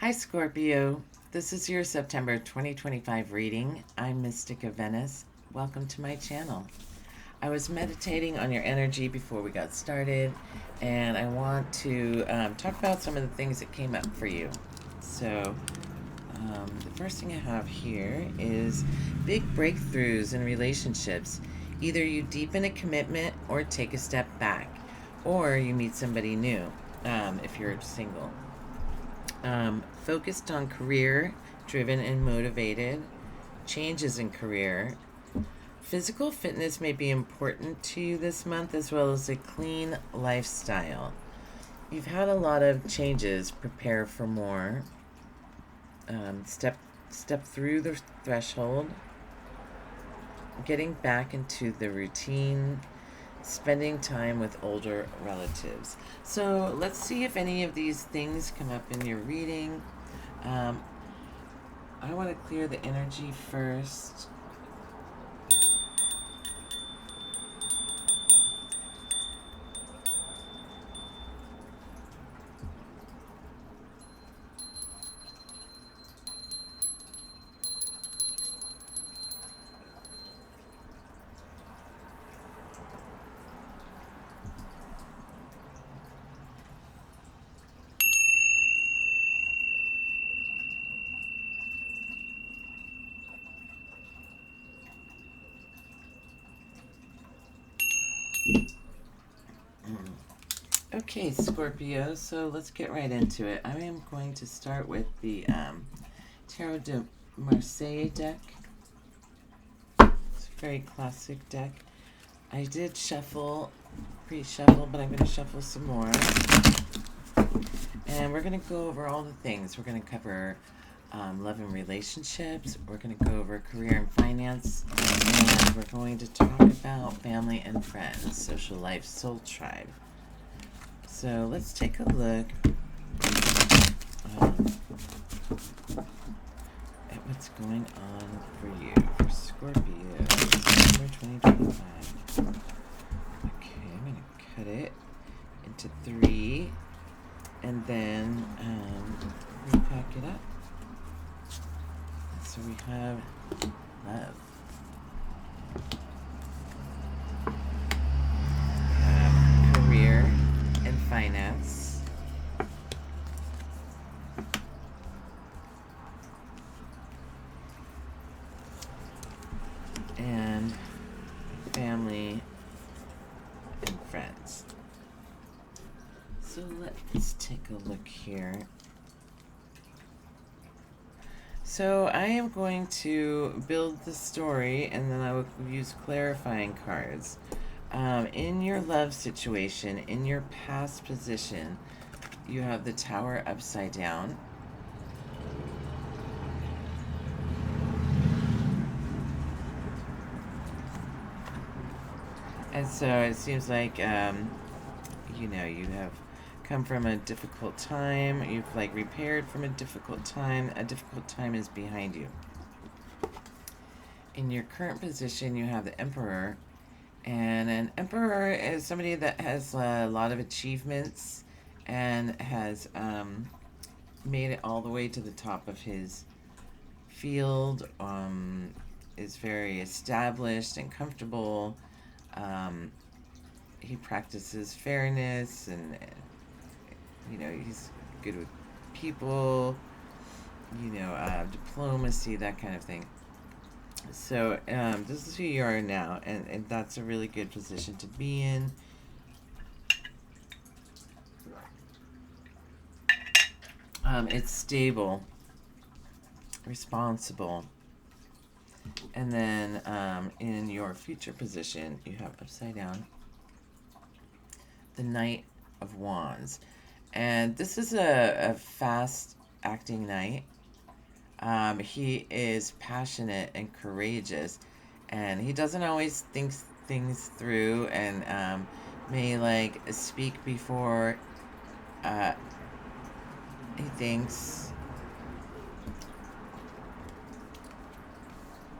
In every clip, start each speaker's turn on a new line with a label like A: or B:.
A: Hi, Scorpio. This is your September 2025 reading. I'm Mystica Venice. Welcome to my channel. I was meditating on your energy before we got started, and I want to talk about some of the things that came up for you. So, the first thing I have here is big breakthroughs in relationships. Either you deepen a commitment or take a step back, or you meet somebody new if you're single. Focused on career, driven and motivated, changes in career. Physical fitness may be important to you this month, as well as a clean lifestyle. You've had a lot of changes. Prepare for more. Step through the threshold. Getting back into the routine. Spending time with older relatives. So let's see if any of these things come up in your reading. I want to clear the energy first. Okay, Scorpio, so let's get right into it. I am going to start with the Tarot de Marseille deck. It's a very classic deck. I did pre-shuffle, but I'm going to shuffle some more. And we're going to go over all the things. We're going to cover love and relationships. We're going to go over career and finance. And we're going to talk about family and friends, social life, soul tribe. So let's take a look at what's going on for you, for Scorpio, September 2025. Okay, I'm going to cut it into 3 and then repack it up. So we have love. Career and finance. And family and friends. So let's take a look here. So I am going to build the story, and then I will use clarifying cards. In your love situation, in your past position, you have the Tower upside down. And so it seems like, you have come from a difficult time. You've repaired from a difficult time. A difficult time is behind you. In your current position, you have the Emperor. And an Emperor is somebody that has a lot of achievements and has made it all the way to the top of his field, is very established and comfortable. He practices fairness and he's good with people, diplomacy, that kind of thing. So this is who you are now, and that's a really good position to be in. It's stable, responsible. And then in your future position, you have upside down the Knight of Wands. And this is a fast acting knight. He is passionate and courageous, and he doesn't always think things through, and may speak before he thinks.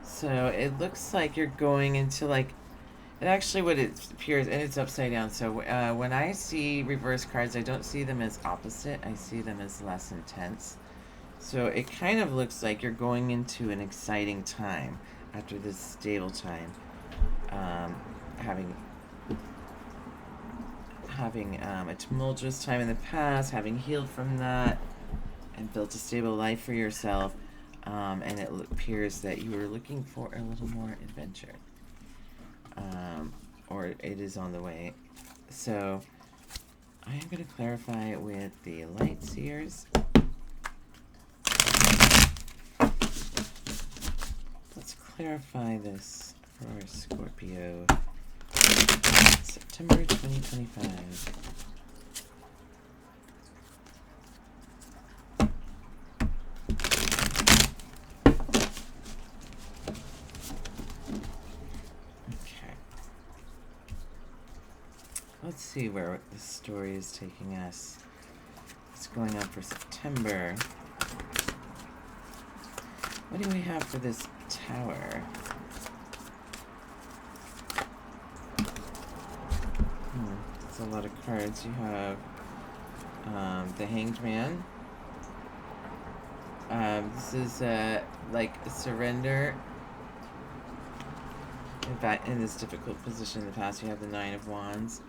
A: So it looks like you're going into and actually what it appears, and it's upside down, so when I see reverse cards, I don't see them as opposite, I see them as less intense. So it kind of looks like you're going into an exciting time after this stable time. Having a tumultuous time in the past, having healed from that, and built a stable life for yourself. And it appears that you were looking for a little more adventure. Or it is on the way. So I am going to clarify it with the light seers. Let's clarify this for Scorpio September 2025. Let's see where the story is taking us. What's going on for September? What do we have for this tower? That's a lot of cards. You have the Hanged Man. This is like a surrender. In fact, in this difficult position in the past, you have the Nine of Wands.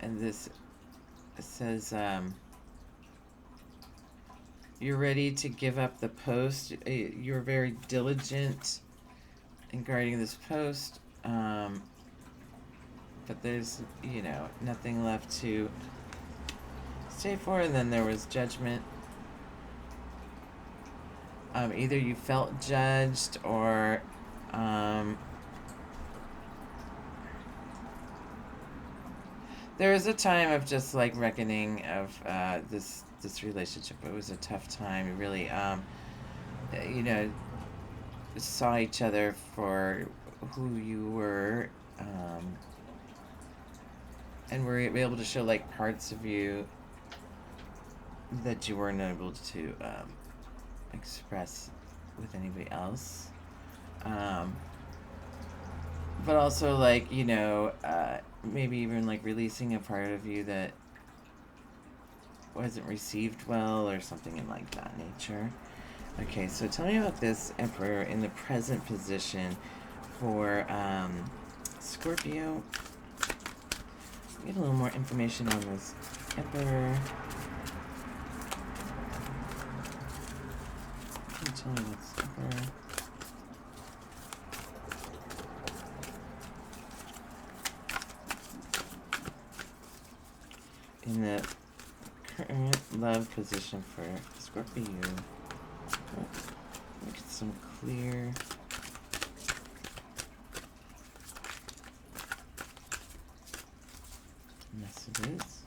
A: And this says, you're ready to give up the post. You're very diligent in guarding this post. But there's, nothing left to stay for. And then there was judgment. Either you felt judged or... there was a time of just like reckoning of this relationship. It was a tough time. You really, saw each other for who you were, and were able to show like parts of you that you weren't able to express with anybody else. But also like, maybe even like releasing a part of you that wasn't received well or something in like that nature. Okay, so tell me about this Emperor in the present position for Scorpio. Get a little more information on this Emperor. Can you tell me what's Emperor? In the current love position for Scorpio. Look at some clear messages.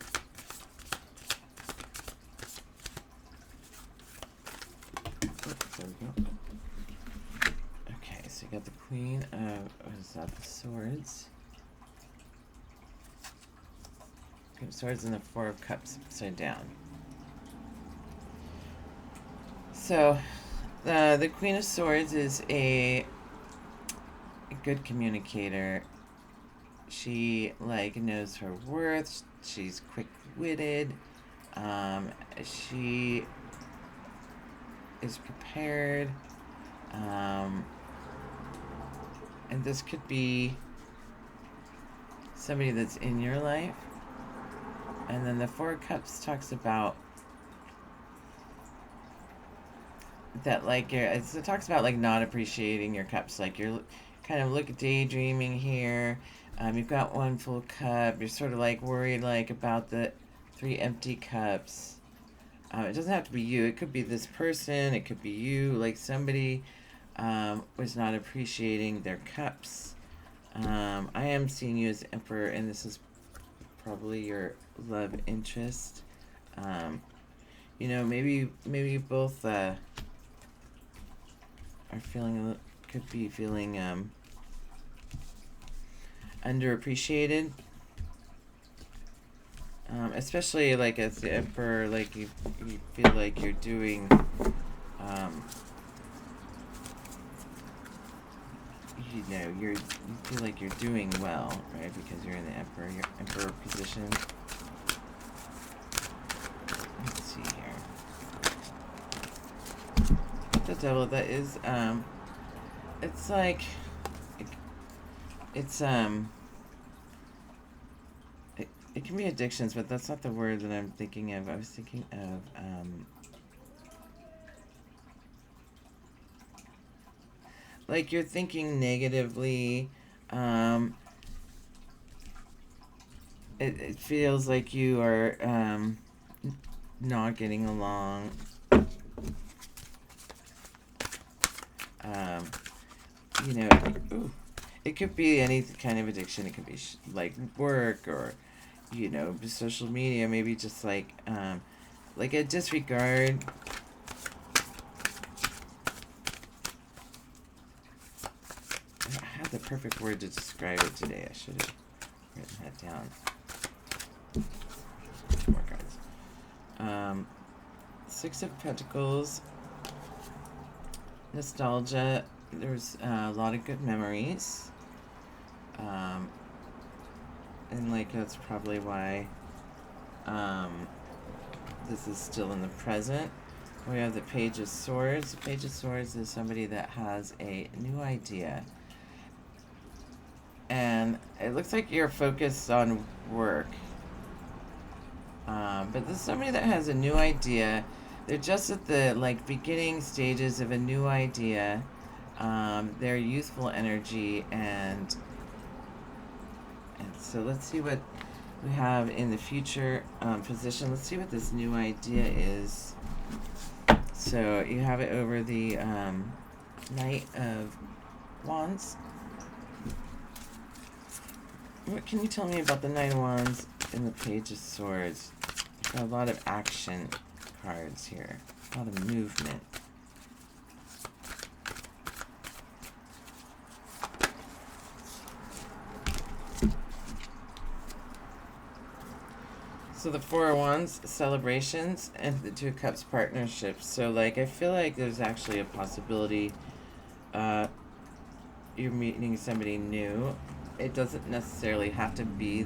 A: There we go. Okay, so you got the Queen of, what is that, the Swords. Swords and the Four of Cups upside down. So, the Queen of Swords is a good communicator. She knows her worth. She's quick-witted. She is prepared. And this could be somebody that's in your life. And then the Four of Cups talks about that, it talks about not appreciating your cups. You're kind of daydreaming here. You've got one full cup. You're sort of worried about the 3 empty cups. It doesn't have to be you. It could be this person. It could be you. Somebody was not appreciating their cups. I am seeing you as Emperor, and this is probably your love interest. Maybe you both are feeling, could be feeling underappreciated. Especially as the Emperor, you feel like you're doing you feel like you're doing well, right? Because you're in the Emperor position. Let's see here. devil, that is, it's like, it's, it can be addictions, but that's not the word that I'm thinking of. I was thinking of, like you're thinking negatively. It feels like you are not getting along. You know, ooh, it could be any kind of addiction. It could be like work, or, you know, social media. Maybe just like a disregard. I had the perfect word to describe it today. I should have written that down. More cards. Six of Pentacles. Nostalgia. There's a lot of good memories. And like that's probably why this is still in the present. We have the Page of Swords. The Page of Swords is somebody that has a new idea. And it looks like you're focused on work. But this is somebody that has a new idea. They're just at the beginning stages of a new idea. They're youthful energy, and so let's see what we have in the future position. Let's see what this new idea is. So you have it over the Knight of Wands. What can you tell me about the Knight of Wands and the Page of Swords? Got a lot of action cards here. A lot of movement. So the Four of Wands, celebrations, and the Two of Cups, partnerships. So I feel like there's actually a possibility you're meeting somebody new. It doesn't necessarily have to be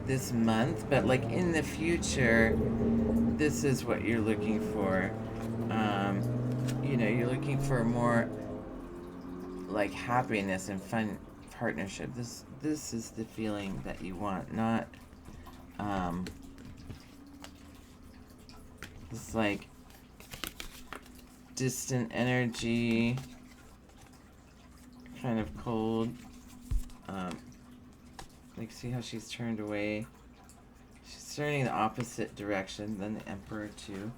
A: this month, but in the future, this is what you're looking for. You know, you're looking for more happiness and fun partnership. This is the feeling that you want, not this distant energy, kind of cold. See how she's turned away. She's turning the opposite direction than the Emperor too.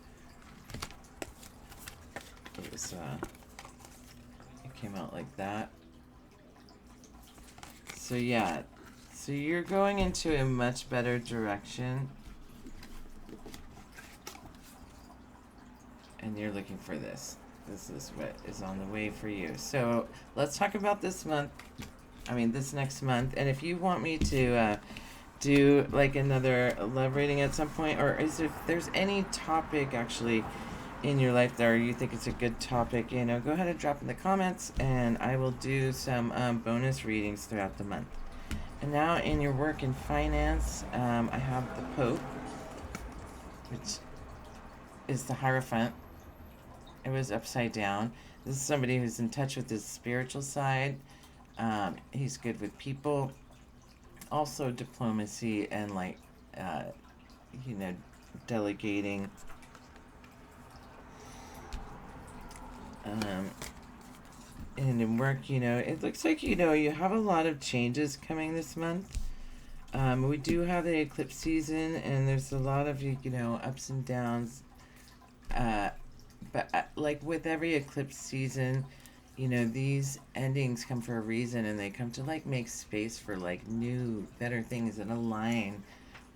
A: It was it came out like that. So yeah, so you're going into a much better direction, and you're looking for this. This is what is on the way for you. So let's talk about this month. This next month. And if you want me to do another love reading at some point, or if there's any topic actually in your life there you think it's a good topic, go ahead and drop in the comments, and I will do some bonus readings throughout the month. And now in your work and finance, I have the Pope, which is the Hierophant. It was upside down. This is somebody who's in touch with his spiritual side. He's good with people, also diplomacy, and delegating. And in work, it looks like you have a lot of changes coming this month. We do have the eclipse season, and there's a lot of ups and downs. But with every eclipse season, these endings come for a reason, and they come to make space for new, better things that align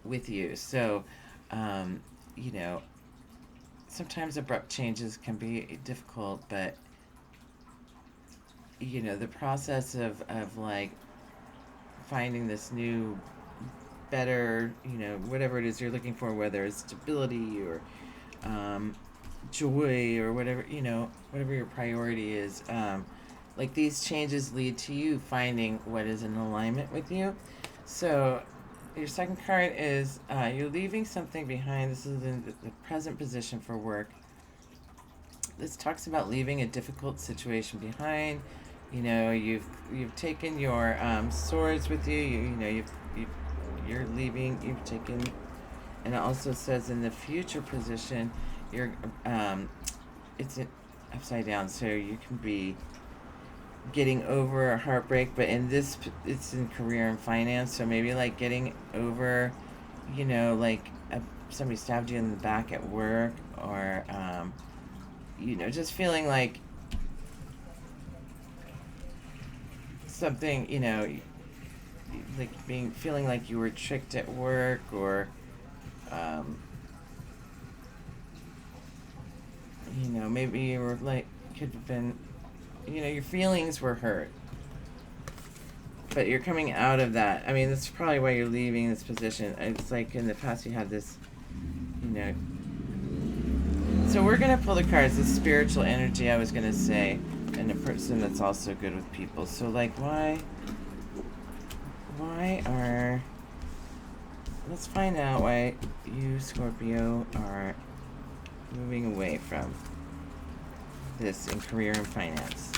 A: with you. So, sometimes abrupt changes can be difficult, but the process of finding this new, better, whatever it is you're looking for, whether it's stability or joy or whatever, whatever your priority is, these changes lead to you finding what is in alignment with you. So your second card is you're leaving something behind. This is in the present position for work. this talks about leaving a difficult situation behind. You know, you've taken your swords with you. You're leaving. You've taken, and it also says in the future position, you're it's upside down, so you can be getting over a heartbreak. But in this, it's in career and finance. So maybe like getting over, like somebody stabbed you in the back at work, or just feeling like something, like feeling like you were tricked at work, or maybe you were like, could have been, your feelings were hurt, but you're coming out of that. I mean, that's probably why you're leaving this position. It's like in the past you had this, so we're going to pull the cards, the spiritual energy, I was going to say, and a person that's also good with people. So like, let's find out why you, Scorpio, are moving away from this in career and finance.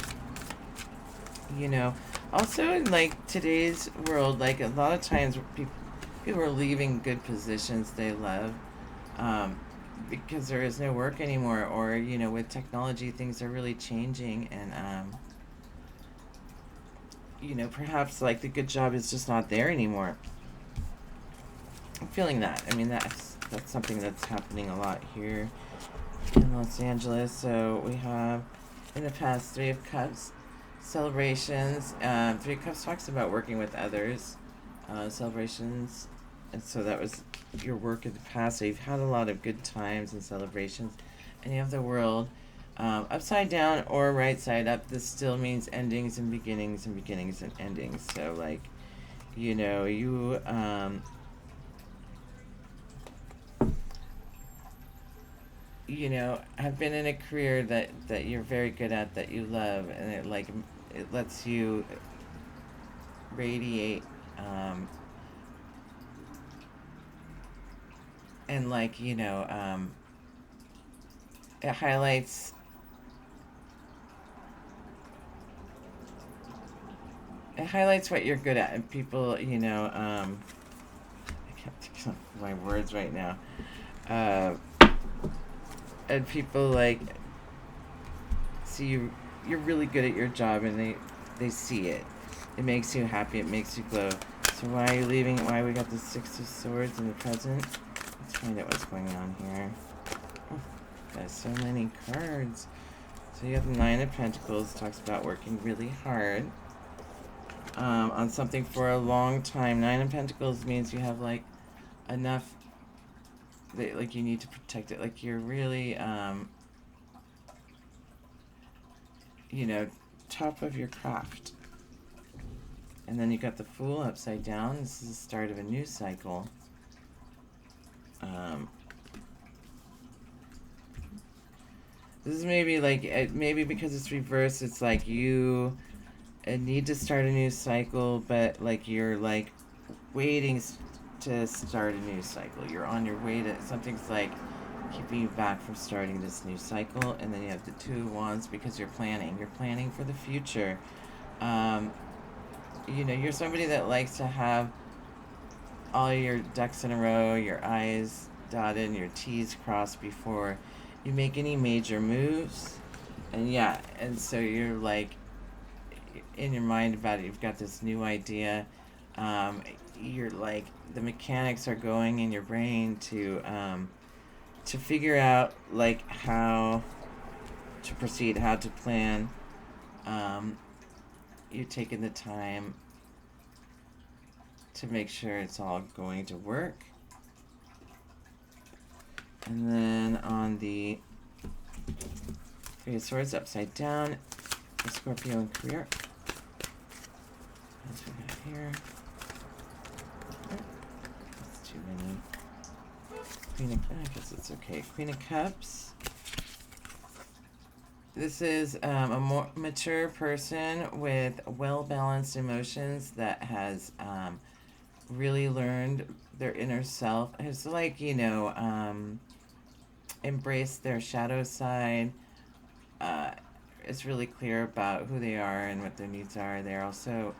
A: Also in like today's world, like a lot of times people are leaving good positions they love, because there is no work anymore, or with technology things are really changing, and perhaps like the good job is just not there anymore. I'm feeling that. I mean, that's something that's happening a lot here in Los Angeles. So we have in the past Three of Cups, celebrations. Three of Cups talks about working with others, celebrations, and so that was your work in the past. So you've had a lot of good times and celebrations, and you have the World. Upside down or right side up, this still means endings and beginnings, and beginnings and endings. So like, you have been in a career that you're very good at, that you love, and it lets you radiate, and like, it highlights what you're good at, and people, I can't think of my words right now, and people like see you're really good at your job, and they see it. It makes you happy, it makes you glow. So why are you leaving? Why we got the Six of Swords in the present? Let's find out what's going on here. Oh, there's so many cards. So you have the Nine of Pentacles, talks about working really hard on something for a long time. Nine of Pentacles means you have like enough that like you need to protect it. Like you're really top of your craft. And then you got the Fool upside down. This is the start of a new cycle. This is maybe like, maybe because it's reversed, it's like you need to start a new cycle, but like you're like waiting to start a new cycle. You're on your way to, something's like keeping you back from starting this new cycle. And then you have the Two of Wands because you're planning for the future. You're somebody that likes to have all your ducks in a row, your I's dotted and your T's crossed before you make any major moves. And so you're like in your mind about it, you've got this new idea. You're like, the mechanics are going in your brain to figure out like how to proceed, how to plan. You're taking the time to make sure it's all going to work. And then on the Three of Swords upside down, the Scorpio and career. What else we got here? That's too many. I guess it's okay. Queen of Cups. This is a more mature person with well-balanced emotions that has really learned their inner self. It's like, embrace their shadow side, is really clear about who they are and what their needs are. They're also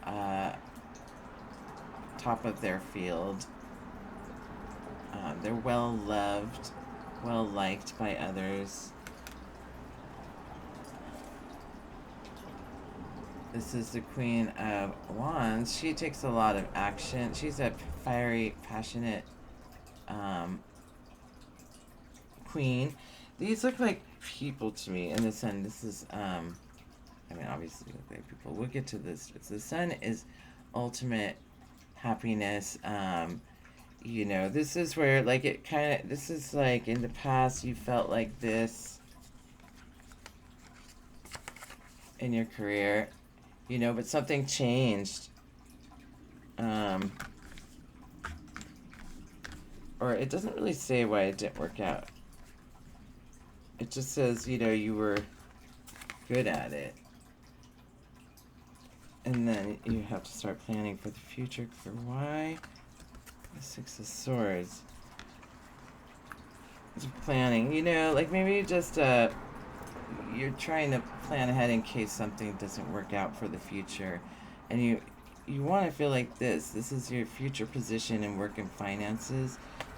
A: uh, top of their field. They're well loved, well liked by others. This is the Queen of Wands. She takes a lot of action. She's a fiery, passionate queen. These look like people to me. And the sun, this is, I mean, obviously look like people. We'll get to this. The sun is ultimate happiness. You know, this is where, like, it kind of, this is like in the past you felt like this in your career, you know, but something changed. Or it doesn't really say why it didn't work out. It just says, you know, you were good at it. And then you have to start planning for the future. For why? The Six of Swords. It's planning, you know, like maybe just you're trying to plan ahead in case something doesn't work out for the future. And you want to feel like this. This is your future position in work and finances.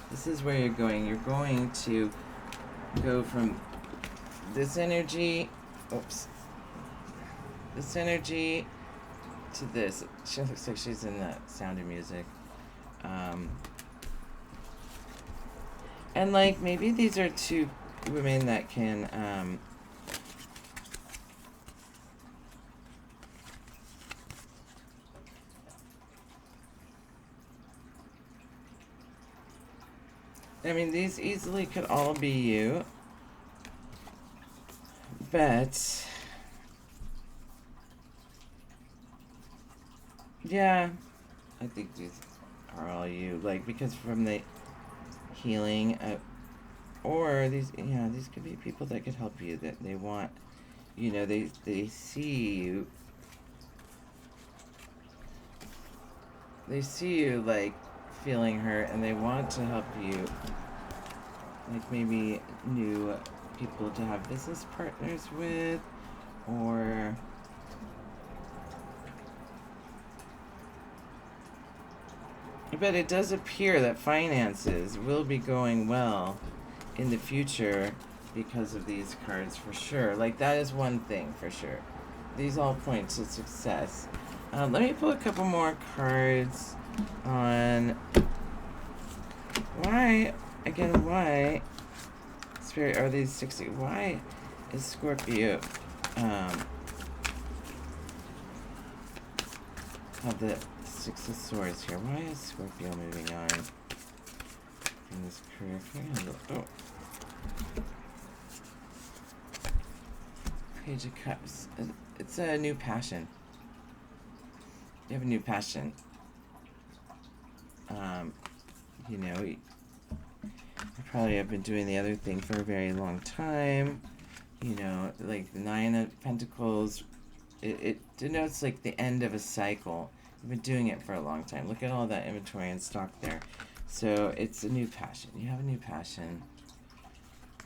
A: This is where you're going. You're going to go from this energy, this energy to this. She looks like she's in the Sound of Music. And like maybe these are two women that can I mean, these easily could all be you, but yeah, I think these are all you, like, because from the healing, or these, yeah, these could be people that could help you, that they want, you know, they see you, like feeling hurt, and they want to help you, like maybe new people to have business partners with, or but it does appear that finances will be going well in the future because of these cards, for sure. Like, that is one thing for sure. These all point to success. Let me pull a couple more cards on why, again, why, Spirit, are these 60? Why is Scorpio have the Six of Swords here? Why is Scorpio moving on in this career? Oh. Page of Cups. It's a new passion. You have a new passion. You know, you probably have been doing the other thing for a very long time. You know, like the Nine of Pentacles, it denotes like the end of a cycle. You've been doing it for a long time. Look at all that inventory and stock there. So it's a new passion. You have a new passion.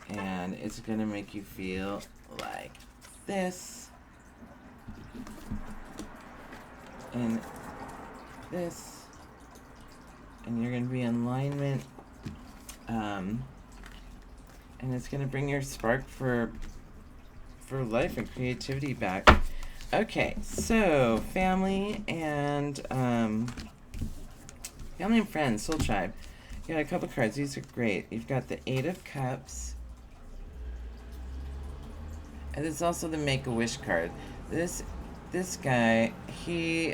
A: And it's going to make you feel like this. And this. And you're going to be in alignment. And it's going to bring your spark for life and creativity back. Okay, so family and friends, soul tribe. You got a couple cards. These are great. You've got the Eight of Cups. And it's also the Make-A-Wish card. This guy, he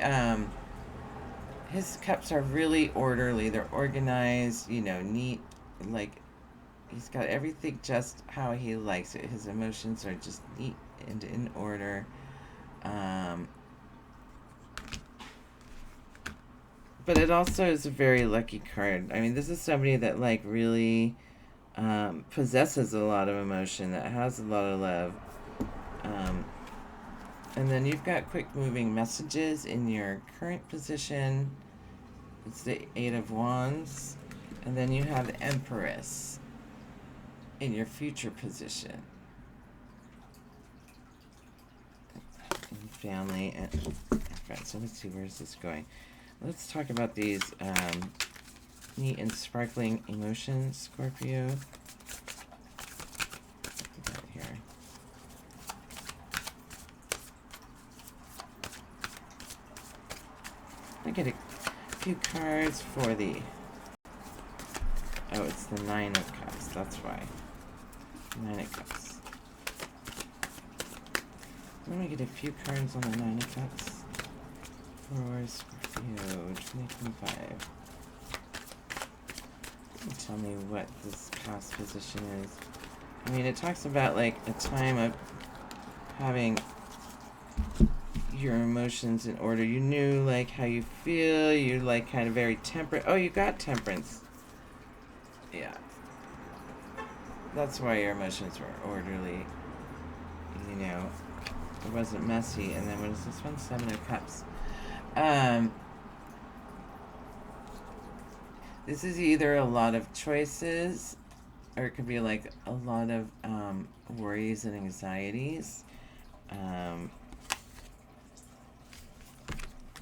A: his cups are really orderly. They're organized, you know, neat, like he's got everything just how he likes it. His emotions are just neat and in order. But it also is a very lucky card. I mean, this is somebody that like really possesses a lot of emotion, that has a lot of love. And then you've got quick moving messages in your current position. It's the Eight of Wands. And then you have the Empress in your future position. family, and friends. So let's see, where is this going? Let's talk about these neat and sparkling emotions, Scorpio. Right here. I get a few cards for the... Oh, it's the Nine of Cups. That's why. Nine of Cups. Let me get a few cards on the Nine of Cups for Scorpio 2025. Tell me what this past position is. I mean, it talks about like a time of having your emotions in order. You knew like how you feel. You like kind of very temperate. Oh, you got temperance. Yeah. That's why your emotions were orderly. You know, it wasn't messy. And then what is this one? Seven of Cups. This is either a lot of choices, or it could be like a lot of worries and anxieties. And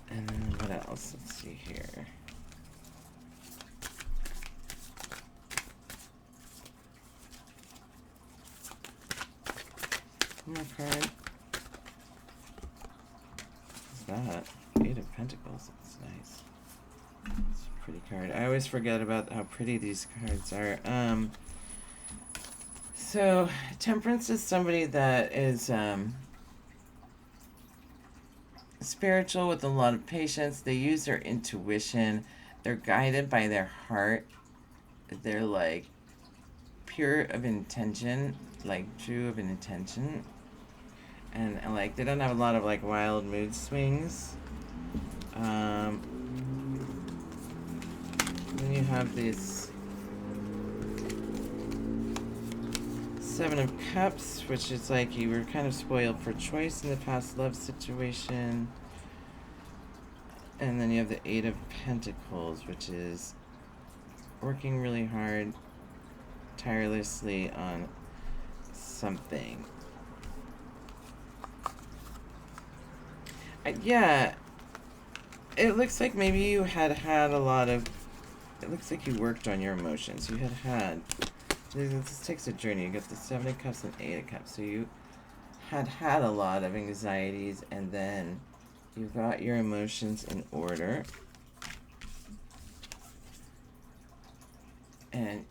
A: then what else? Let's see here. One more card. What's that? Eight of Pentacles. That's nice. It's a pretty card. I always forget about how pretty these cards are. So Temperance is somebody that is spiritual with a lot of patience. They use their intuition. They're guided by their heart. They're like pure of intention, like true of an intention. And like they don't have a lot of like wild mood swings. Then you have this Seven of Cups, which is like you were kind of spoiled for choice in the past love situation. And then you have the Eight of Pentacles, which is working really hard, tirelessly on something. Yeah, it looks like maybe you had a lot of... It looks like you worked on your emotions. You had... This takes a journey. You got the Seven of Cups and Eight of Cups. So you had a lot of anxieties, and then you got your emotions in order. And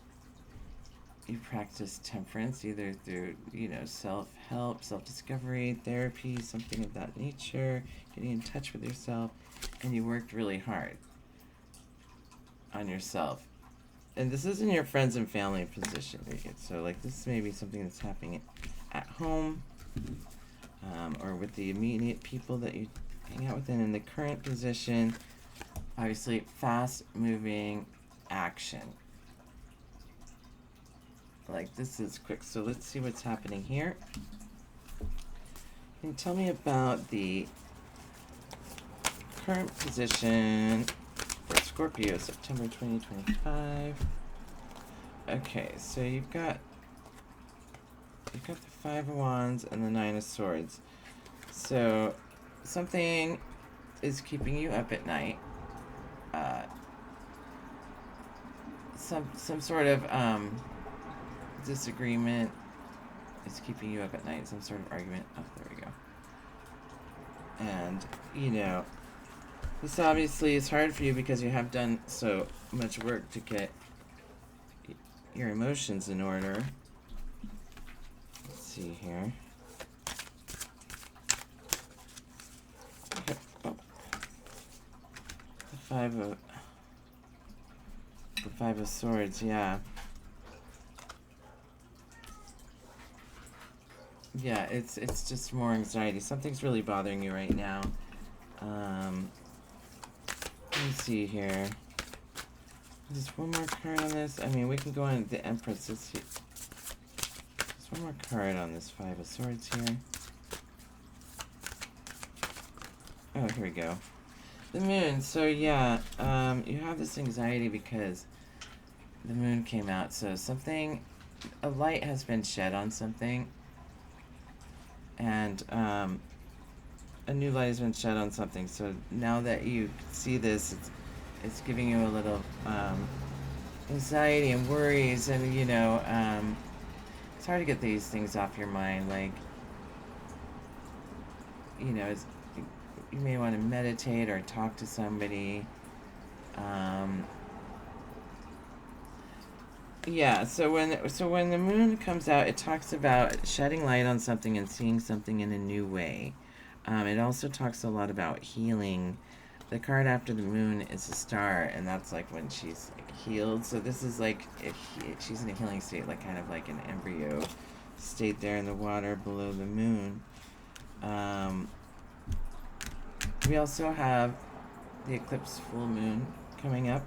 A: you practice temperance, either through, you know, self-help, self-discovery, therapy, something of that nature, getting in touch with yourself, and you worked really hard on yourself. And this is in your friends and family position. So, like, this may be something that's happening at home, or with the immediate people that you hang out with. And in the current position, obviously, fast-moving action. Like, this is quick. So let's see what's happening here. Can you tell me about the current position for Scorpio, September 2025. Okay, so you've got the Five of Wands and the Nine of Swords. So something is keeping you up at night. Some sort of disagreement is keeping you up at night. Some sort of argument. Oh, there we go. And, you know, this obviously is hard for you because you have done so much work to get your emotions in order. Let's see here. Oh. The Five of Swords, yeah. Yeah, it's just more anxiety. Something's really bothering you right now. Let me see here. Just one more card on this. I mean, we can go on the Empress. Just one more card on this Five of Swords here. Oh, here we go. The Moon. So yeah, you have this anxiety because the Moon came out. So a light has been shed on something. And a new light has been shed on something. So now that you see this, it's giving you a little anxiety and worries, and it's hard to get these things off your mind. Like, you may want to meditate or talk to somebody. Yeah, so when the moon comes out, it talks about shedding light on something and seeing something in a new way. It also talks a lot about healing. The card after the moon is a star, and that's like when she's like healed. So this is like if she's in a healing state, like kind of like an embryo state there in the water below the moon. We also have the eclipse full moon coming up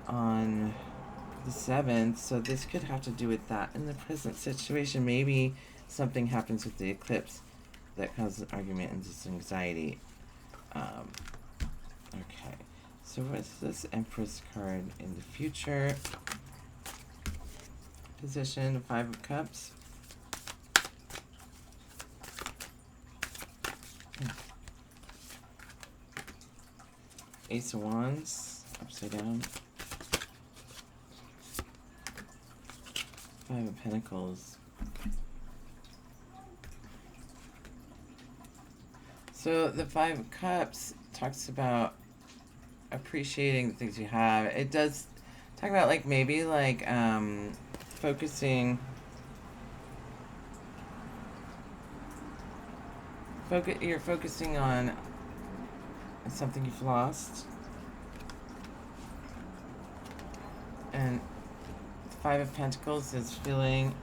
A: on the 7th, so this could have to do with that in the present situation. Maybe something happens with the eclipse that causes argument and just anxiety. Okay, so what's this Empress card in the future position? 5 of Cups. Ace of Wands, upside down. 5 of Pentacles. So the 5 of Cups talks about appreciating the things you have. It does talk about like maybe like focusing. You're focusing on something you've lost, and 5 of Pentacles is feeling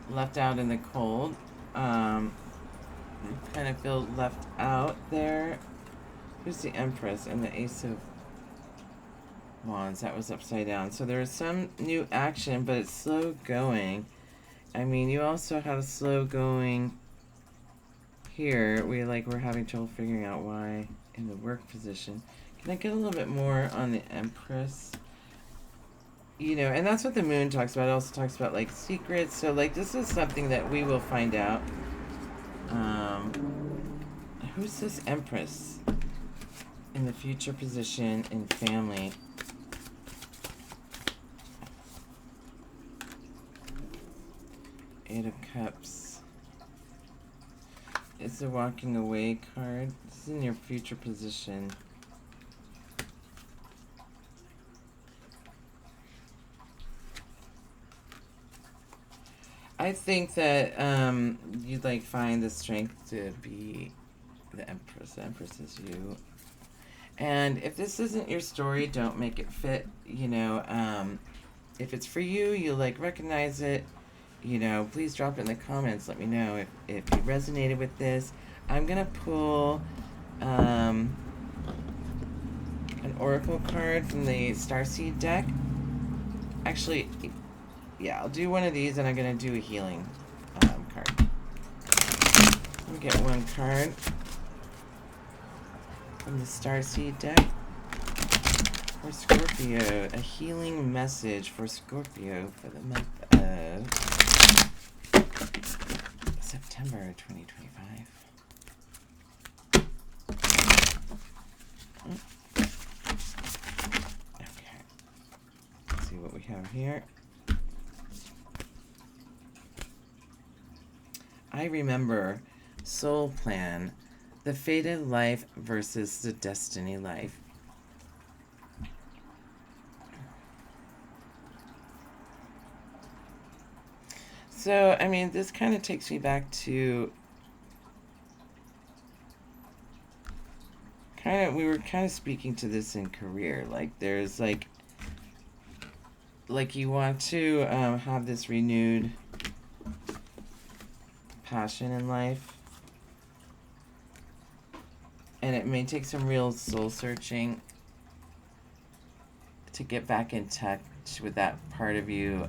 A: left out in the cold. You kind of feel left out there. Here's the Empress and the Ace of Wands. That was upside down. So there is some new action, but it's slow going. I mean, you also have a slow going here. We're having trouble figuring out why in the work position. Can I get a little bit more on the Empress? And that's what the moon talks about. It also talks about like secrets. So like this is something that we will find out. Who's this Empress in the future position in family? Eight of Cups. It's a walking away card. This is in your future position. I think that you'd like find the strength to be the Empress. The Empress is you. And if this isn't your story, don't make it fit. If it's for you, you like recognize it. Please drop it in the comments. Let me know if you resonated with this. I'm gonna pull an oracle card from the Starseed deck. Actually, yeah, I'll do one of these, and I'm gonna do a healing card. Let me get one card from the Starseed deck for Scorpio. A healing message for Scorpio for the month of September 2025. Okay. Let's see what we have here. I remember Soul Plan, the fated life versus the destiny life. So, I mean, this kind of takes me back to we were kind of speaking to this in career. Like, there's like you want to have this renewed passion in life, and it may take some real soul searching to get back in touch with that part of you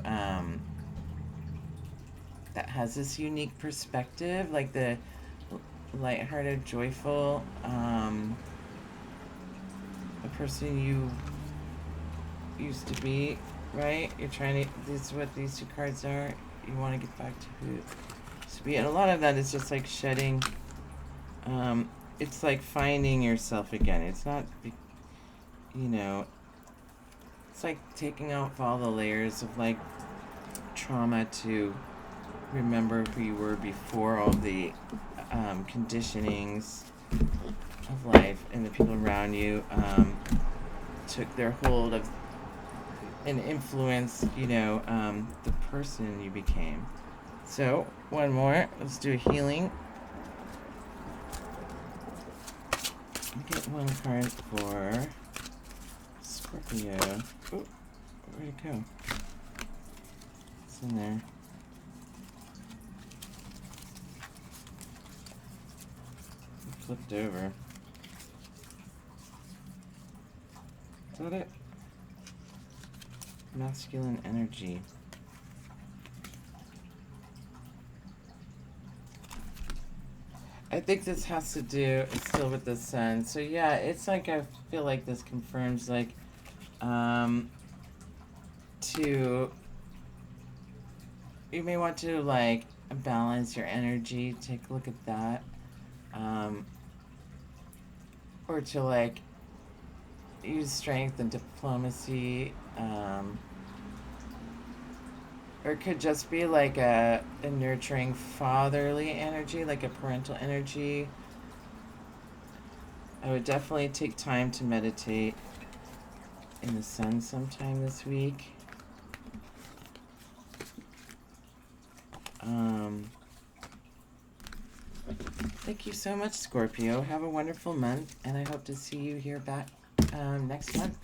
A: that has this unique perspective, like the lighthearted, joyful, the person you used to be, right? You're trying to, this is what these 2 cards are. You want to get back to who you used to be. And a lot of that is just like shedding It's like finding yourself again. It's not, you know, it's like taking off all the layers of like trauma to remember who you were before all the conditionings of life and the people around you took their hold of and influenced, the person you became. So, one more. Let's do a healing. Get one card for Scorpio. Oh, where'd it go? It's in there. It flipped over. Is that it? Masculine energy. I think this has to do, it's still with the sun. So yeah, it's like, I feel like this confirms like, you may want to like balance your energy, take a look at that. Or to like use strength and diplomacy, or it could just be like a nurturing fatherly energy, like a parental energy. I would definitely take time to meditate in the sun sometime this week. Thank you so much, Scorpio. Have a wonderful month, and I hope to see you here back next month.